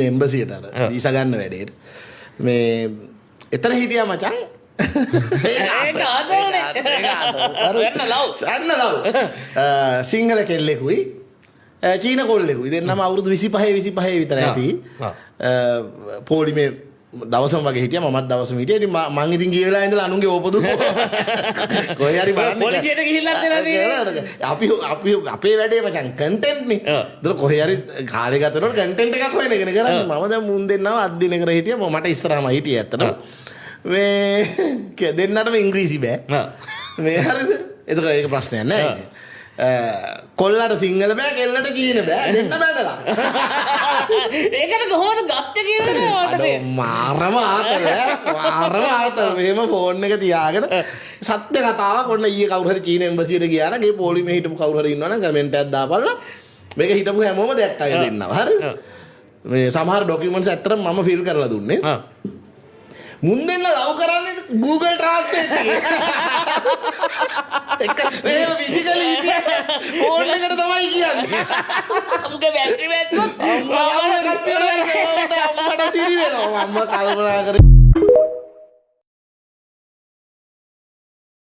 එම්බසියට අර වීසා ගන්න වැඩේට මේ එතන හිටියා මචං ඒක ආදරනේ සන්න ලව් සිංහල කෙල්ලෙකුයි චීන කොල්ලෙකුයි දෙන්නම අවුරුදු 25 විතර ඇති පොලිමේ දවසම වගේ හිටියා මමත් දවසම හිටියා ඉතින් මං ඉතින් ගිය වෙලාවේ ඉඳලා අනුන්ගේ ඕපදු කොහේ හරි බලන්න පොලිසියට ගිහිල්ලාත් එනවා අපි අපේ වැඩේ මචං කන්ටෙන්ට් නේ ඒතර කොහේ හරි කාලේ ගත කරනකොට කන්ටෙන්ට් එකක් හොයන එකනේ කරන්නේ මම දැන් මුන් දෙන්නව අද්දින කර හිටියා මට ඉස්සරහම හිටියා ඇත්තටම මේ දෙන්නටම ඉංග්‍රීසි බෑ මේ හරිද එතකොට ඒක ප්‍රශ්නයක් නෑ කොල්ලට සිංහල බෑ කෙල්ලට චීන බෑ දෙන්න බෑදලා ඒකට කොහොමද ගත්තේ කියලා මාරම ආතල් මෙහෙම ෆෝන් එක තියාගෙන සත්‍ය කතාවක් ඔන්න ඊයේ කවුරු හරි චීන එම්බසියට ගියා නම් ඒ පොලිමේ හිටපු කවුරු හරි ඉන්නවනම් කමෙන්ට් එකක් දාපල්ලා මේක හිටපු හැමෝම දැක්කයි දෙන්නවා හරිද මේ සමහර ડોකියුමන්ට්ස් ඇත්තටම මම ෆිල් කරලා දුන්නේ මුන් දෙන්න ලව් කරන්නේ Google Translate එකේ මේ ෆිසිකලි ඉතින් ෆෝන් එකට තමයි කියන්නේ අපුගේ බැටරි වැස්සොත් අම්මට සිරි වෙනවා මම කල්පනා කරේ